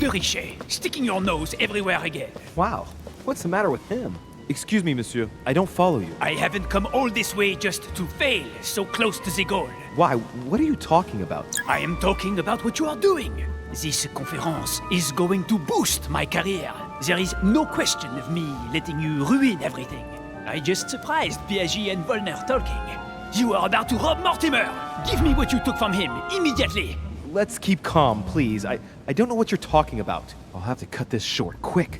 de Richet, sticking your nose everywhere again. Wow, what's the matter with him? Excuse me, monsieur, I don't follow you. I haven't come all this way just to fail so close to the goal. Why? What are you talking about? I am talking about what you are doing. This conference is going to boost my career. There is no question of me letting you ruin everything. I just surprised Piaget and Vollner talking. You are about to rob Mortimer. Give me what you took from him, immediately. Let's keep calm, please. I don't know what you're talking about. I'll have to cut this short, quick.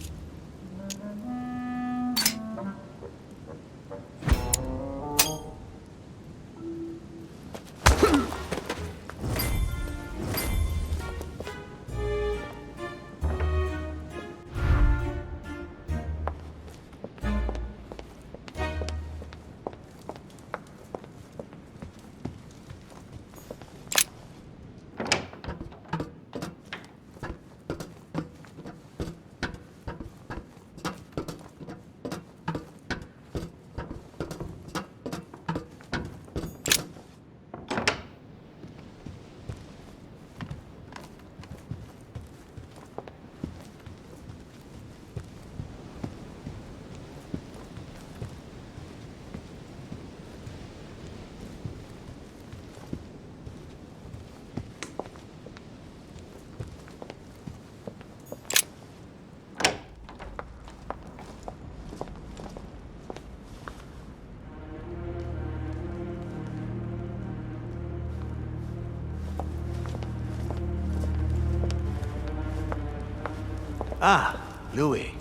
Ah, Louis.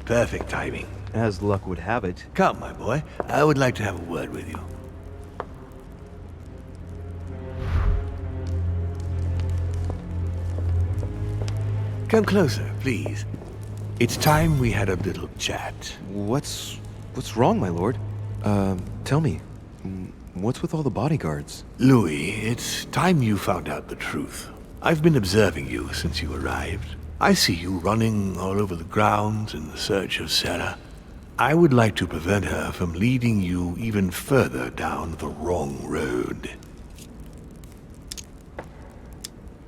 Perfect timing. As luck would have it. Come, my boy. I would like to have a word with you. Come closer, please. It's time we had a little chat. What's wrong, my lord? Tell me. What's with all the bodyguards? Louis, it's time you found out the truth. I've been observing you since you arrived. I see you running all over the grounds in search of Sarah. I would like to prevent her from leading you even further down the wrong road.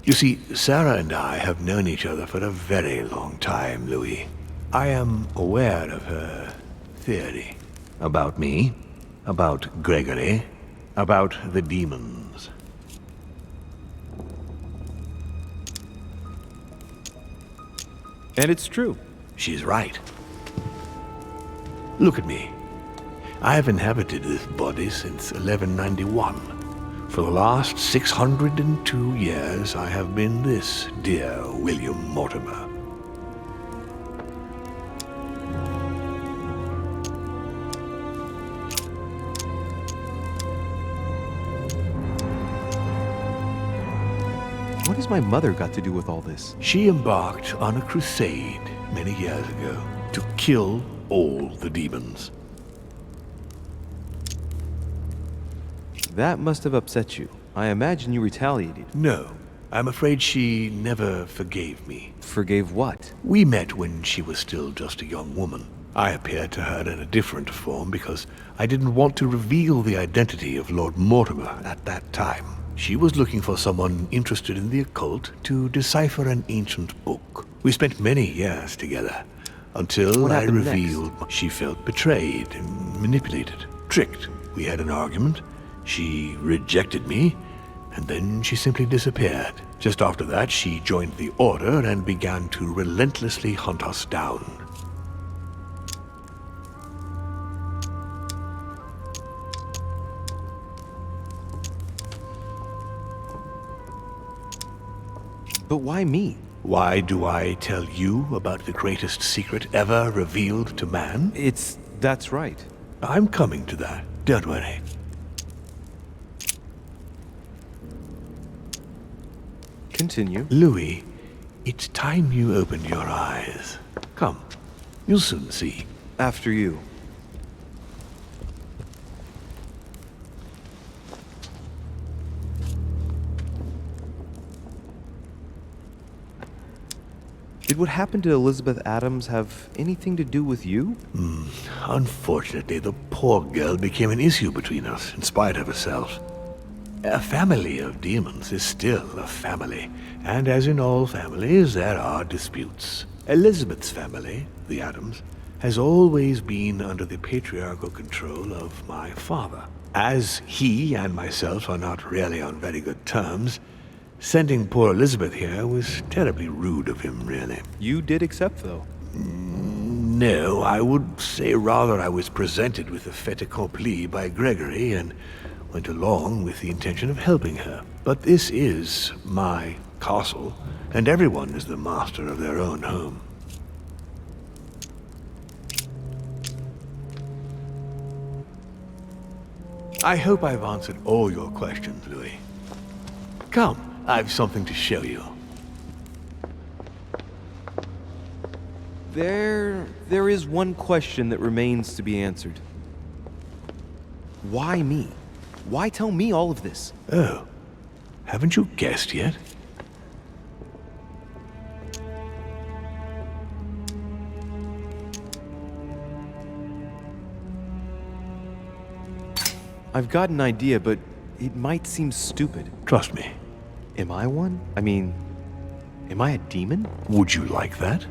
You see, Sarah and I have known each other for a very long time, Louis. I am aware of her theory. About me, about Gregory, about the demons. And it's true. She's right. Look at me. I have inhabited this body since 1191. For the last 602 years, I have been this dear William Mortimer. What has my mother got to do with all this? She embarked on a crusade many years ago to kill all the demons. That must have upset you. I imagine you retaliated. No, I'm afraid she never forgave me. Forgave what? We met when she was still just a young woman. I appeared to her in a different form because I didn't want to reveal the identity of Lord Mortimer at that time. She was looking for someone interested in the occult to decipher an ancient book. We spent many years together, until I revealed she felt betrayed and manipulated, tricked. We had an argument, she rejected me, and then she simply disappeared. Just after that, she joined the Order and began to relentlessly hunt us down. But why me? Why do I tell you about the greatest secret ever revealed to man? That's right. I'm coming to that. Don't worry. Continue. Louis, it's time you opened your eyes. Come, you'll soon see. After you. Did what happened to Elizabeth Adams have anything to do with you? Unfortunately, the poor girl became an issue between us, in spite of herself. A family of demons is still a family, and as in all families, there are disputes. Elizabeth's family, the Adams, has always been under the patriarchal control of my father. As he and myself are not really on very good terms, sending poor Elizabeth here was terribly rude of him, really. You did accept, though. No, I would say rather I was presented with a fait accompli by Gregory and went along with the intention of helping her. But this is my castle, and everyone is the master of their own home. I hope I've answered all your questions, Louis. Come, I've something to show you. There is one question that remains to be answered. Why me? Why tell me all of this? Oh, haven't you guessed yet? I've got an idea, but it might seem stupid. Trust me. Am I one? I mean, am I a demon? Would you like that?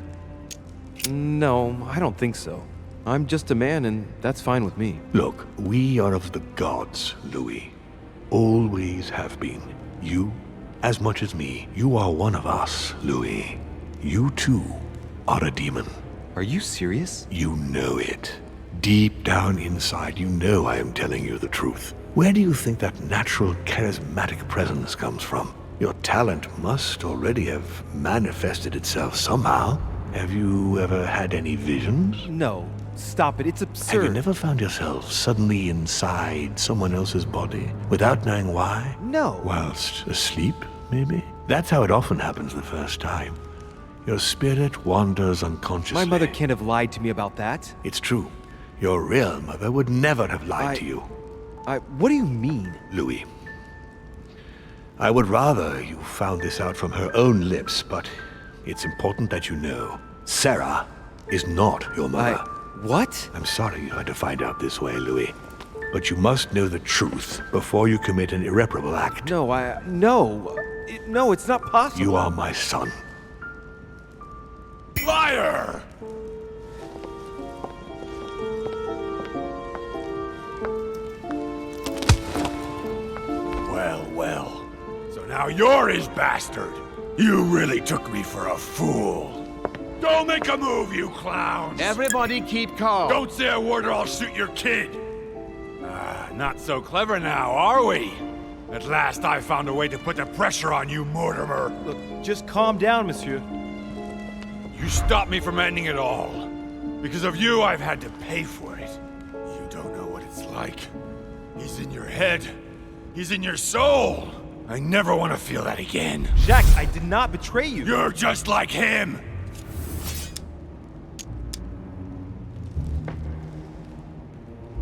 No, I don't think so. I'm just a man, and that's fine with me. Look, we are of the gods, Louis. Always have been. You, as much as me, you are one of us, Louis. You too are a demon. Are you serious? You know it. Deep down inside, you know I am telling you the truth. Where do you think that natural, charismatic presence comes from? Your talent must already have manifested itself somehow. Have you ever had any visions? No. Stop it. It's absurd. Have you never found yourself suddenly inside someone else's body without knowing why? No. Whilst asleep, maybe? That's how it often happens the first time. Your spirit wanders unconsciously. My mother can't have lied to me about that. It's true. Your real mother would never have lied to you. What do you mean? Louis, I would rather you found this out from her own lips, but it's important that you know. Sarah is not your mother. What? I'm sorry you had to find out this way, Louis. But you must know the truth before you commit an irreparable act. No, no, it's not possible. You are my son. Liar! Well. So now you're his bastard. You really took me for a fool. Don't make a move, you clowns! Everybody keep calm. Don't say a word or I'll shoot your kid! Not so clever now, are we? At last I found a way to put the pressure on you, Mortimer. Look, just calm down, monsieur. You stopped me from ending it all. Because of you, I've had to pay for it. You don't know what it's like. He's in your head. He's in your soul. I never want to feel that again. Jacques, I did not betray you. You're just like him!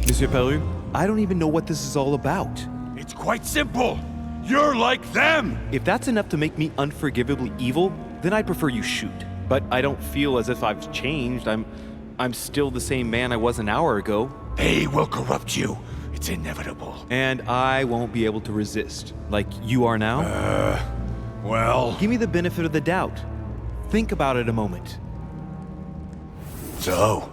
Monsieur Peru, I don't even know what this is all about. It's quite simple. You're like them! If that's enough to make me unforgivably evil, then I'd prefer you shoot. But I don't feel as if I've changed. I'm still the same man I was an hour ago. They will corrupt you. It's inevitable. And I won't be able to resist, like you are now. Well... Give me the benefit of the doubt. Think about it a moment. So,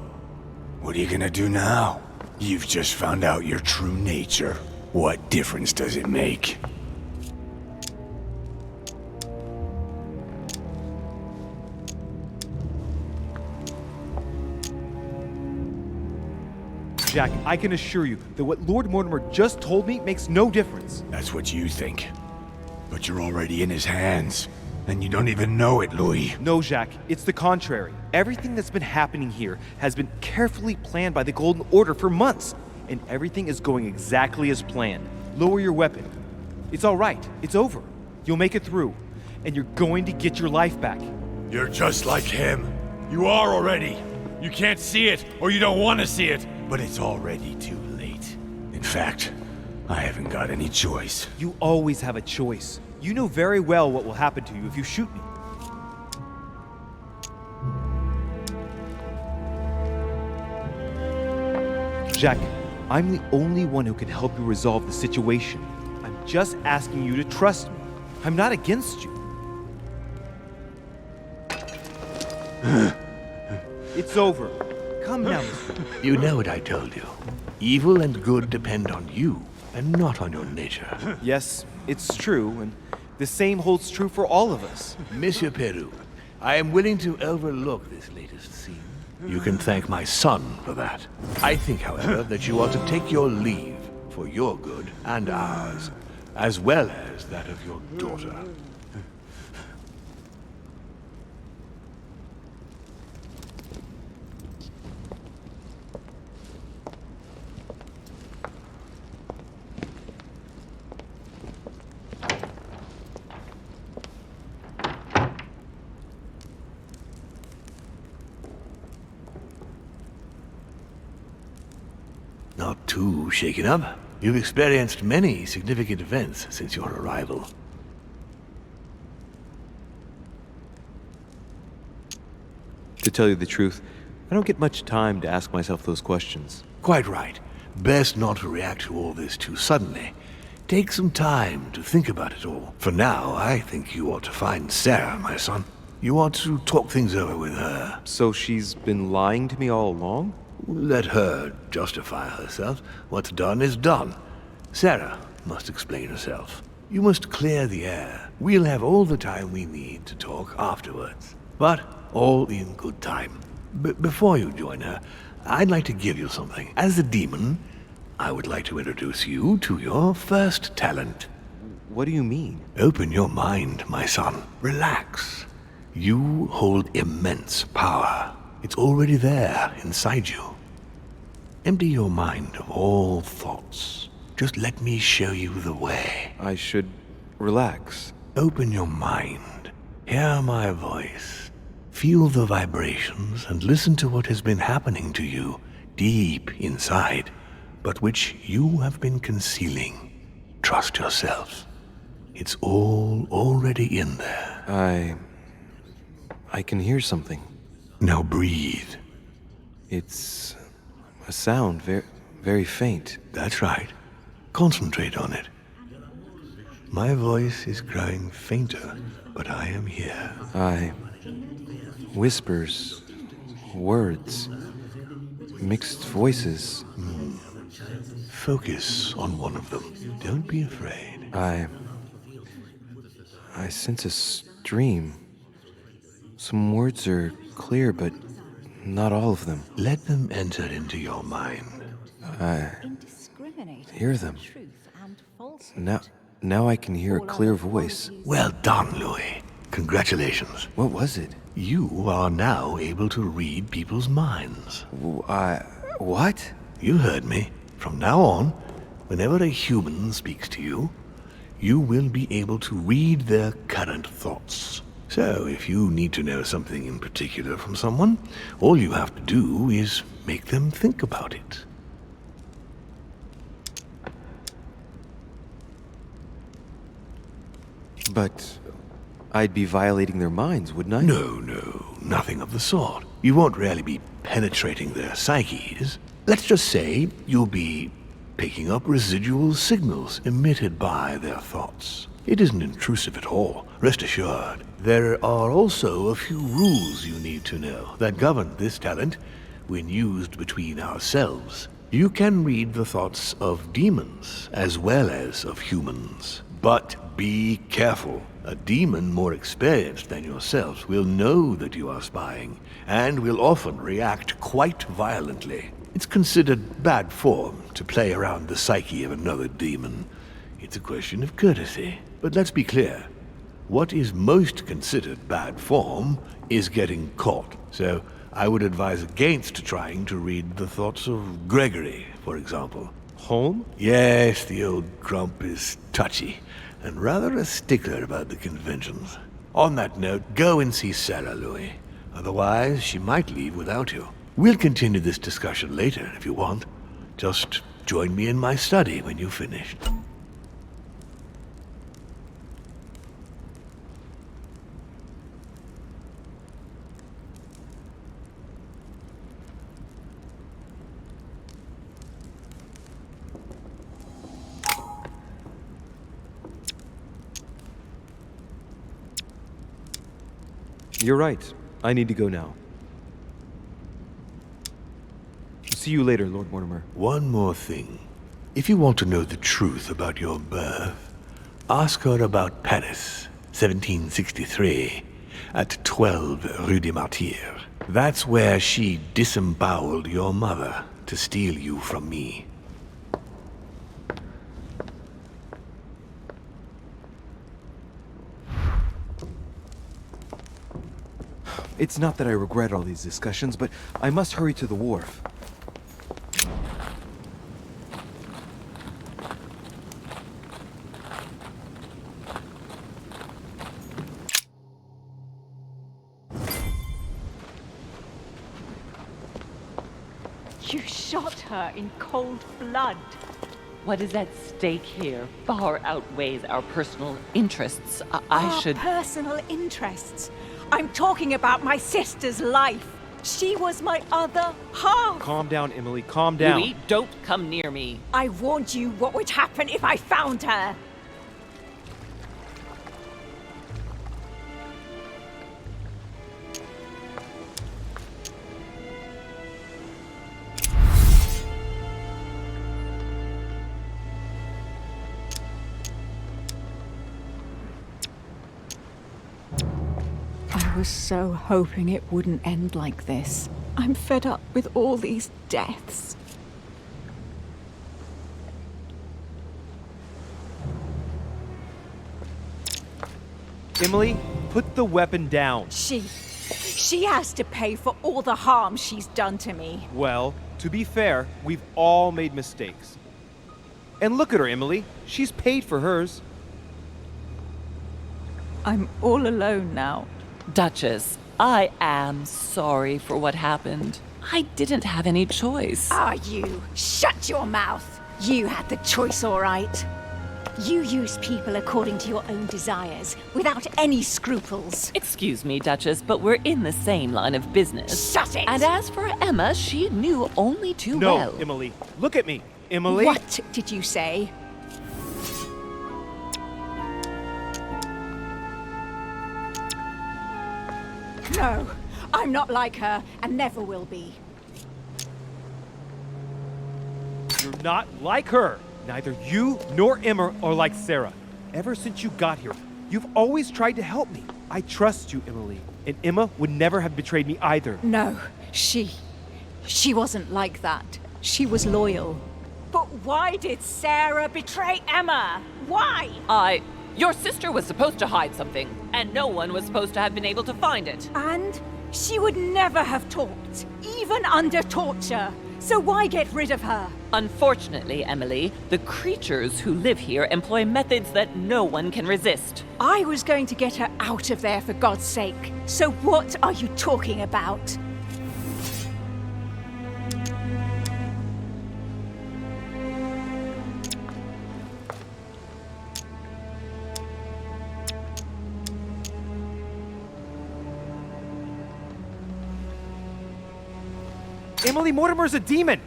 what are you gonna do now? You've just found out your true nature. What difference does it make? Jack, I can assure you that what Lord Mortimer just told me makes no difference. That's what you think. But you're already in his hands. And you don't even know it, Louis. No, Jacques, it's the contrary. Everything that's been happening here has been carefully planned by the Golden Order for months. And everything is going exactly as planned. Lower your weapon. It's all right. It's over. You'll make it through. And you're going to get your life back. You're just like him. You are already. You can't see it, or you don't want to see it. But it's already too late. In fact, I haven't got any choice. You always have a choice. You know very well what will happen to you if you shoot me. Jack, I'm the only one who can help you resolve the situation. I'm just asking you to trust me. I'm not against you. It's over. Come now, Mr. You know what I told you. Evil and good depend on you, and not on your nature. Yes, it's true, and the same holds true for all of us. Monsieur Peru, I am willing to overlook this latest scene. You can thank my son for that. I think, however, that you ought to take your leave for your good and ours, as well as that of your daughter. Not too shaken up. You've experienced many significant events since your arrival. To tell you the truth, I don't get much time to ask myself those questions. Quite right. Best not to react to all this too suddenly. Take some time to think about it all. For now, I think you ought to find Sarah, my son. You ought to talk things over with her. So she's been lying to me all along? Let her justify herself. What's done is done. Sarah must explain herself. You must clear the air. We'll have all the time we need to talk afterwards. But all in good time. Before you join her, I'd like to give you something. As a demon, I would like to introduce you to your first talent. What do you mean? Open your mind, my son. Relax. You hold immense power. It's already there inside you. Empty your mind of all thoughts. Just let me show you the way. I should relax. Open your mind. Hear my voice. Feel the vibrations and listen to what has been happening to you deep inside, but which you have been concealing. Trust yourself. It's all already in there. I can hear something. Now breathe. It's a sound, very faint. That's right. Concentrate on it. My voice is growing fainter, but I am here. Whispers, words, mixed voices. Focus on one of them. Don't be afraid. I sense a stream. Some words are clear, but not all of them. Let them enter into your mind. I hear them. Now I can hear a clear voice. Well done, Louis. Congratulations. What was it? You are now able to read people's minds. What? You heard me. From now on, whenever a human speaks to you, you will be able to read their current thoughts. So, if you need to know something in particular from someone, all you have to do is make them think about it. But I'd be violating their minds, wouldn't I? No, nothing of the sort. You won't really be penetrating their psyches. Let's just say you'll be picking up residual signals emitted by their thoughts. It isn't intrusive at all, rest assured. There are also a few rules you need to know that govern this talent when used between ourselves. You can read the thoughts of demons as well as of humans. But be careful. A demon more experienced than yourself will know that you are spying, and will often react quite violently. It's considered bad form to play around the psyche of another demon. It's a question of courtesy. But let's be clear. What is most considered bad form is getting caught. So I would advise against trying to read the thoughts of Gregory, for example. Home? Yes, the old grump is touchy, and rather a stickler about the conventions. On that note, go and see Sarah, Louis. Otherwise, she might leave without you. We'll continue this discussion later, if you want. Just join me in my study when you've finished. You're right. I need to go now. See you later, Lord Mortimer. One more thing. If you want to know the truth about your birth, ask her about Paris, 1763, at 12 Rue des Martyrs. That's where she disemboweled your mother to steal you from me. It's not that I regret all these discussions, but I must hurry to the wharf. You shot her in cold blood. What is at stake here far outweighs our personal interests. I Our should... personal interests. I'm talking about my sister's life. She was my other half. Calm down, Emily. Calm down. Louis, don't come near me. I warned you what would happen if I found her. I was so hoping it wouldn't end like this. I'm fed up with all these deaths. Emily, put the weapon down. She has to pay for all the harm she's done to me. Well, to be fair, we've all made mistakes. And look at her, Emily. She's paid for hers. I'm all alone now. Duchess, I am sorry for what happened. I didn't have any choice. Are you? Shut your mouth. You had the choice, all right. You use people according to your own desires, without any scruples. Excuse me, Duchess, but we're in the same line of business. Shut it! And as for Emma, she knew only too No, well. Emily. Look at me. Emily. What did you say? No, I'm not like her, and never will be. You're not like her. Neither you nor Emma are like Sarah. Ever since you got here, you've always tried to help me. I trust you, Emily. And Emma would never have betrayed me either. No, she wasn't like that. She was loyal. But why did Sarah betray Emma? Why? Your sister was supposed to hide something, and no one was supposed to have been able to find it. And she would never have talked, even under torture. So why get rid of her? Unfortunately, Emily, the creatures who live here employ methods that no one can resist. I was going to get her out of there for God's sake. So what are you talking about? Emily Mortimer's a demon!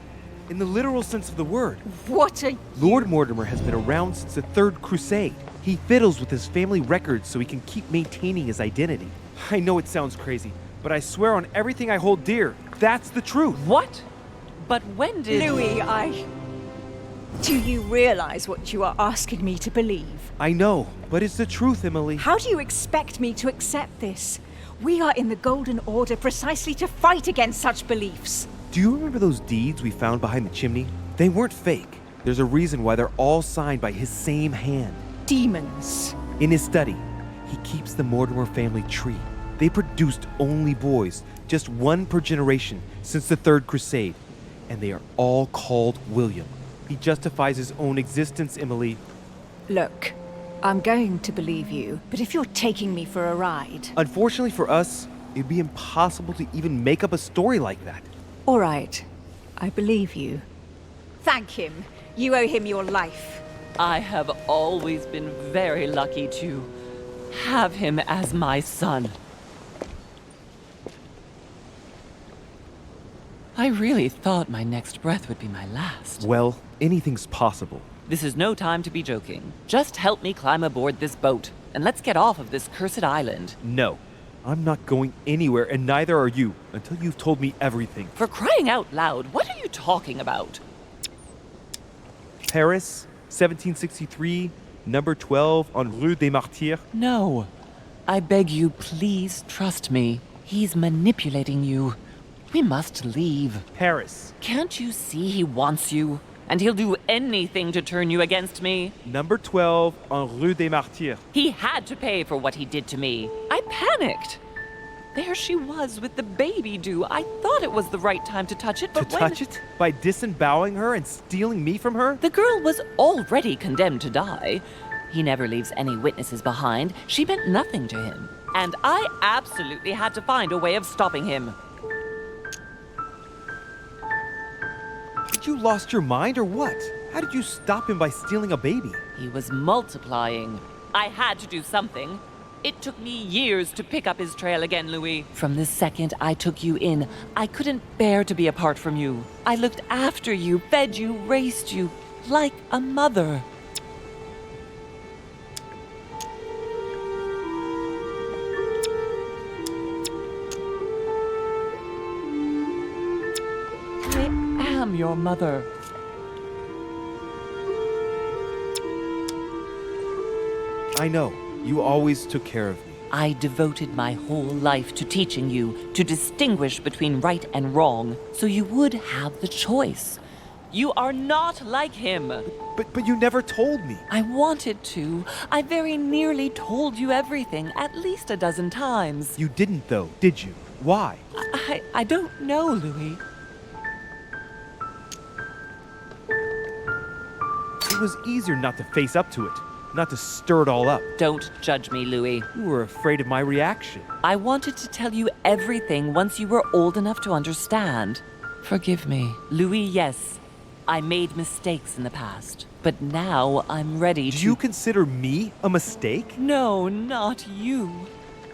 In the literal sense of the word. What are you... Lord Mortimer has been around since the Third Crusade. He fiddles with his family records so he can keep maintaining his identity. I know it sounds crazy, but I swear on everything I hold dear, that's the truth. What? But when did... Louis, Do you realize what you are asking me to believe? I know, but it's the truth, Emily. How do you expect me to accept this? We are in the Golden Order precisely to fight against such beliefs. Do you remember those deeds we found behind the chimney? They weren't fake. There's a reason why they're all signed by his same hand. Demons. In his study, he keeps the Mortimer family tree. They produced only boys, just one per generation since the Third Crusade, and they are all called William. He justifies his own existence, Emily. Look, I'm going to believe you, but if you're taking me for a ride... Unfortunately for us, it'd be impossible to even make up a story like that. All right, I believe you. Thank him. You owe him your life. I have always been very lucky to have him as my son. I really thought my next breath would be my last. Well, anything's possible. This is no time to be joking. Just help me climb aboard this boat, and let's get off of this cursed island. No. I'm not going anywhere, and neither are you, until you've told me everything. For crying out loud, what are you talking about? Paris, 1763, number 12 on Rue des Martyrs. No. I beg you, please trust me. He's manipulating you. We must leave. Paris, Can't you see he wants you? And he'll do anything to turn you against me. number 12 on Rue des Martyrs. He had to pay for what he did to me. I panicked. There she was with the baby due. I thought it was the right time to touch it, To but when... touch it? By disemboweling her and stealing me from her? The girl was already condemned to die. He never leaves any witnesses behind. She meant nothing to him. And I absolutely had to find a way of stopping him. Did you lost your mind or what? How did you stop him by stealing a baby? He was multiplying. I had to do something. It took me years to pick up his trail again, Louis. From the second I took you in, I couldn't bear to be apart from you. I looked after you, fed you, raised you, like a mother. I am your mother. I know. You always took care of me. I devoted my whole life to teaching you to distinguish between right and wrong, so you would have the choice. You are not like him. But you never told me. I wanted to. I very nearly told you everything, at least a dozen times. You didn't though, did you? Why? I don't know, Louis. It was easier not to face up to it, not to stir it all up. Don't judge me, Louis. You were afraid of my reaction. I wanted to tell you everything once you were old enough to understand. Forgive me. Louis, yes. I made mistakes in the past, but now I'm ready to... Do you consider me a mistake? No, not you.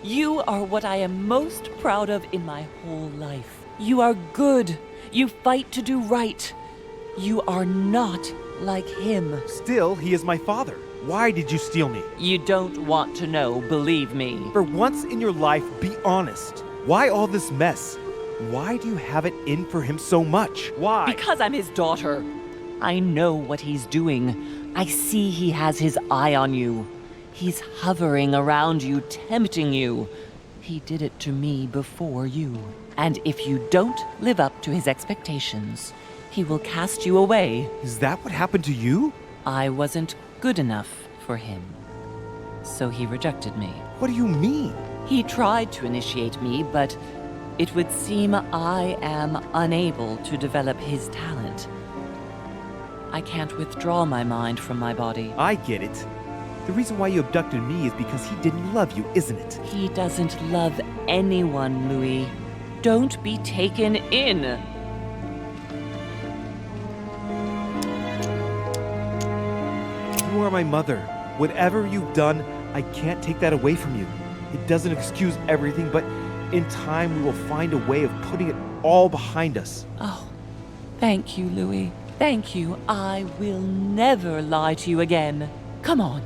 You are what I am most proud of in my whole life. You are good. You fight to do right. You are not like him. Still, he is my father. Why did you steal me? You don't want to know, believe me. For once in your life, be honest. Why all this mess? Why do you have it in for him so much? Why? Because I'm his daughter. I know what he's doing. I see he has his eye on you. He's hovering around you, tempting you. He did it to me before you. And if you don't live up to his expectations, he will cast you away. Is that what happened to you? I wasn't good enough for him. So he rejected me. What do you mean? He tried to initiate me, but it would seem I am unable to develop his talent. I can't withdraw my mind from my body. I get it. The reason why you abducted me is because he didn't love you, isn't it? He doesn't love anyone, Louis. Don't be taken in. You are my mother. Whatever you've done, I can't take that away from you. It doesn't excuse everything, but in time we will find a way of putting it all behind us. Oh, thank you, Louis. Thank you. I will never lie to you again. Come on,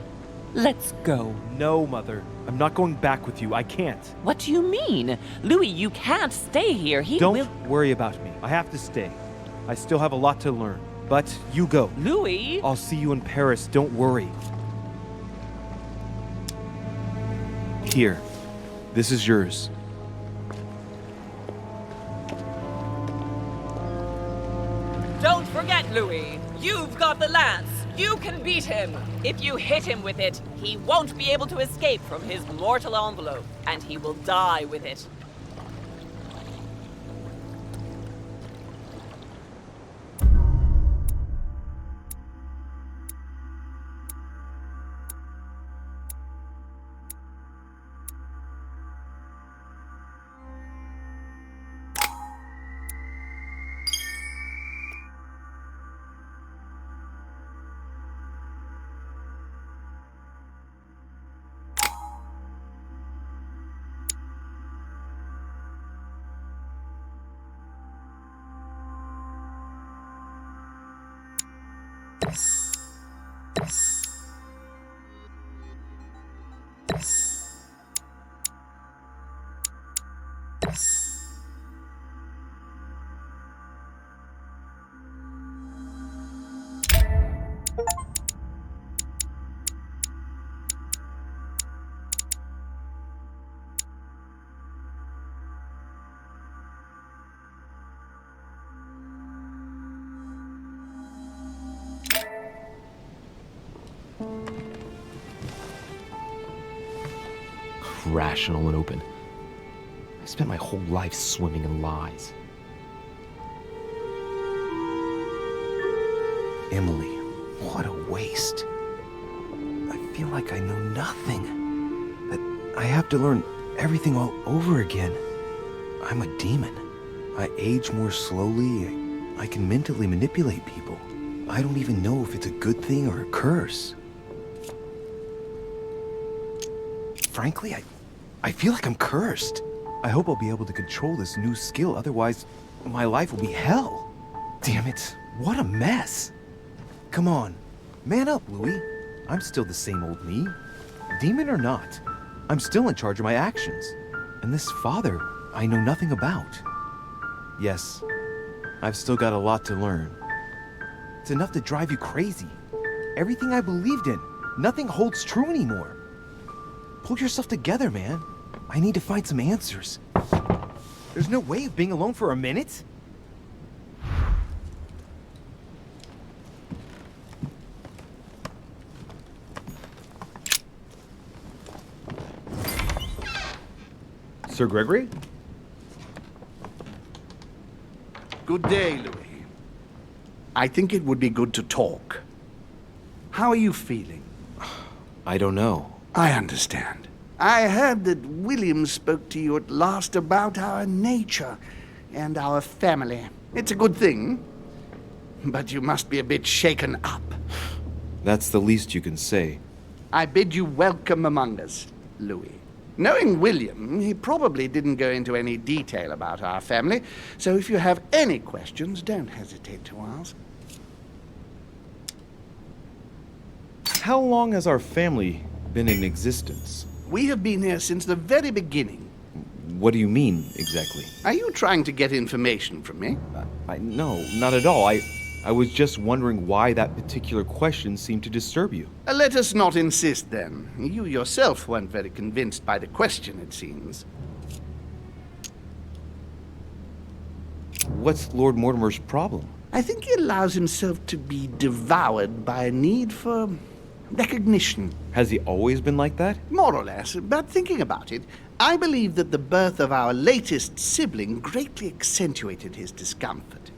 let's go. No, Mother. I'm not going back with you. I can't. What do you mean? Louis, you can't stay here. He Don't will... worry about me. I have to stay. I still have a lot to learn. But you go. Louis? I'll see you in Paris. Don't worry. Here. This is yours. Don't forget, Louis. You've got the lance. You can beat him. If you hit him with it, he won't be able to escape from his mortal envelope, and he will die with it. rational and open. I spent my whole life swimming in lies. Emily, what a waste. I feel like I know nothing. That I have to learn everything all over again. I'm a demon. I age more slowly. I can mentally manipulate people. I don't even know if it's a good thing or a curse. Frankly, I feel like I'm cursed. I hope I'll be able to control this new skill, otherwise my life will be hell. Damn it, what a mess. Come on, man up, Louis. I'm still the same old me. Demon or not, I'm still in charge of my actions. And this father, I know nothing about. Yes, I've still got a lot to learn. It's enough to drive you crazy. Everything I believed in, nothing holds true anymore. Pull yourself together, man. I need to find some answers. There's no way of being alone for a minute? Sir Gregory? Good day, Louis. I think it would be good to talk. How are you feeling? I don't know. I understand. I heard that William spoke to you at last about our nature and our family. It's a good thing, but you must be a bit shaken up. That's the least you can say. I bid you welcome among us, Louis. Knowing William, he probably didn't go into any detail about our family, so if you have any questions, don't hesitate to ask. How long has our family been in existence? We have been here since the very beginning. What do you mean, exactly? Are you trying to get information from me? No, not at all. I was just wondering why that particular question seemed to disturb you. Let us not insist, then. You yourself weren't very convinced by the question, it seems. What's Lord Mortimer's problem? I think he allows himself to be devoured by a need for recognition. Has he always been like that? More or less, but thinking about it, I believe that the birth of our latest sibling greatly accentuated his discomfort.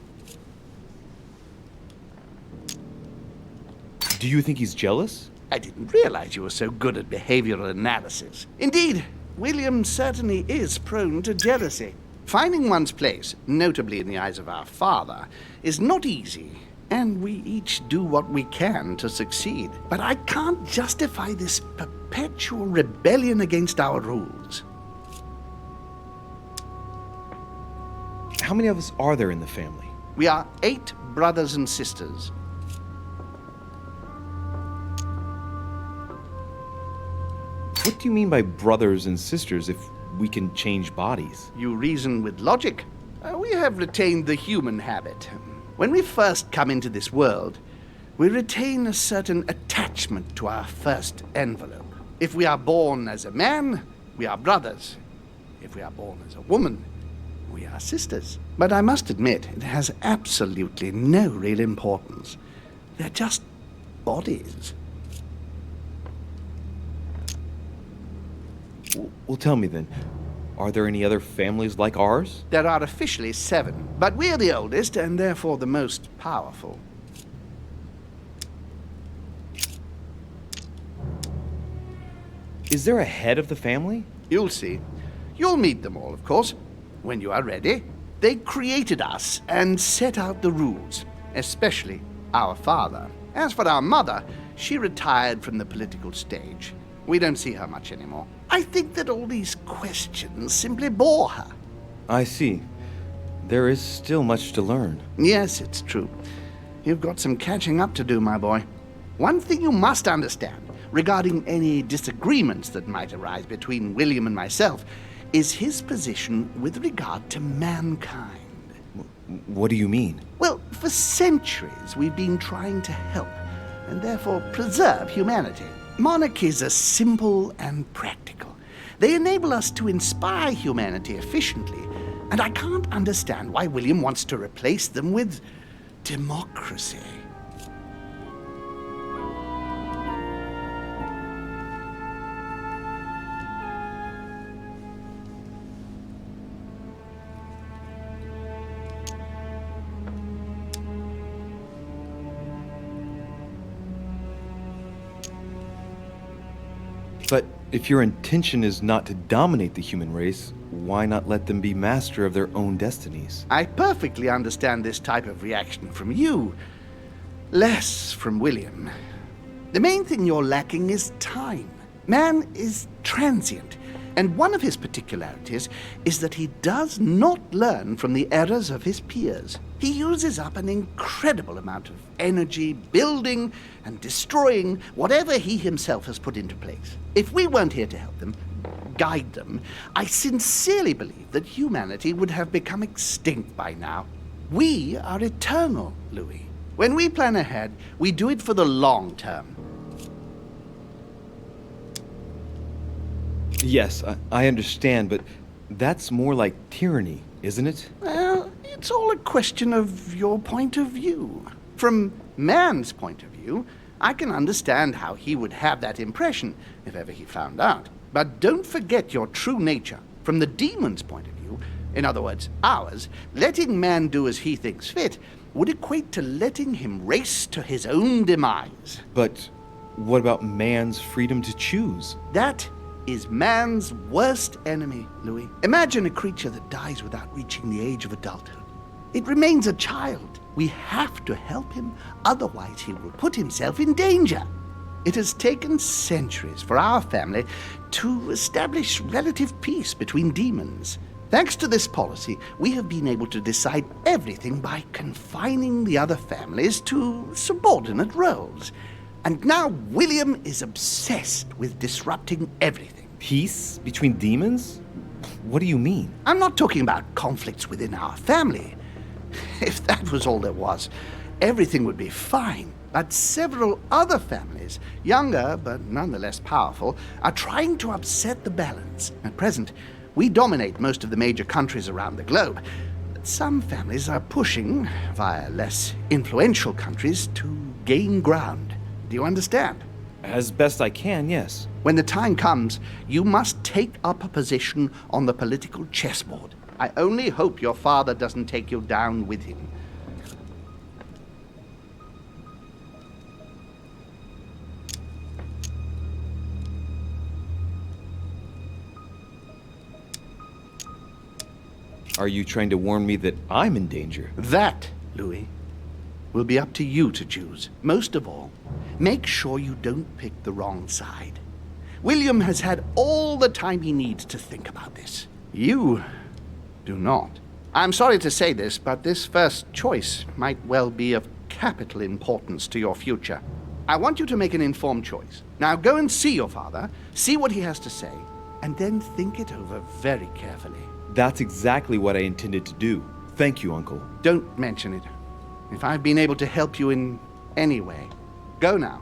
Do you think he's jealous? I didn't realize you were so good at behavioral analysis. Indeed, William certainly is prone to jealousy. Finding one's place, notably in the eyes of our father, is not easy, and we each do what we can to succeed. But I can't justify this perpetual rebellion against our rules. How many of us are there in the family? We are 8 brothers and sisters. What do you mean by brothers and sisters if we can change bodies? You reason with logic. We have retained the human habit. When we first come into this world, we retain a certain attachment to our first envelope. If we are born as a man, we are brothers. If we are born as a woman, we are sisters. But I must admit, it has absolutely no real importance. They're just bodies. Well, tell me then, are there any other families like ours? There are officially 7, but we're the oldest and therefore the most powerful. Is there a head of the family? You'll see. You'll meet them all, of course, when you are ready. They created us and set out the rules, especially our father. As for our mother, she retired from the political stage. We don't see her much anymore. I think that all these questions simply bore her. I see. There is still much to learn. Yes, it's true. You've got some catching up to do, my boy. One thing you must understand, regarding any disagreements that might arise between William and myself, is his position with regard to mankind. What do you mean? Well, for centuries we've been trying to help, and therefore preserve humanity. Monarchies are simple and practical. They enable us to inspire humanity efficiently, and I can't understand why William wants to replace them with democracy. If your intention is not to dominate the human race, why not let them be master of their own destinies? I perfectly understand this type of reaction from you, less from William. The main thing you're lacking is time. Man is transient, and one of his particularities is that he does not learn from the errors of his peers. He uses up an incredible amount of energy building and destroying whatever he himself has put into place. If we weren't here to help them, guide them, I sincerely believe that humanity would have become extinct by now. We are eternal, Louis. When we plan ahead, we do it for the long term. Yes, I understand, but that's more like tyranny, isn't it? Well, it's all a question of your point of view. From man's point of view, I can understand how he would have that impression if ever he found out. But don't forget your true nature. From the demon's point of view, in other words, ours, letting man do as he thinks fit would equate to letting him race to his own demise. But what about man's freedom to choose? That is man's worst enemy, Louis. Imagine a creature that dies without reaching the age of adulthood. It remains a child. We have to help him, otherwise he will put himself in danger. It has taken centuries for our family to establish relative peace between demons. Thanks to this policy, we have been able to decide everything by confining the other families to subordinate roles. And now William is obsessed with disrupting everything. Peace between demons? What do you mean? I'm not talking about conflicts within our family. If that was all there was, everything would be fine. But several other families, younger but nonetheless powerful, are trying to upset the balance. At present, we dominate most of the major countries around the globe. But some families are pushing, via less influential countries, to gain ground. Do you understand? As best I can, yes. When the time comes, you must take up a position on the political chessboard. I only hope your father doesn't take you down with him. Are you trying to warn me that I'm in danger? That, Louis, will be up to you to choose. Most of all, make sure you don't pick the wrong side. William has had all the time he needs to think about this. You do not. I'm sorry to say this, but this first choice might well be of capital importance to your future. I want you to make an informed choice. Now go and see your father, see what he has to say, and then think it over very carefully. That's exactly what I intended to do. Thank you, Uncle. Don't mention it. If I've been able to help you in any way, go now.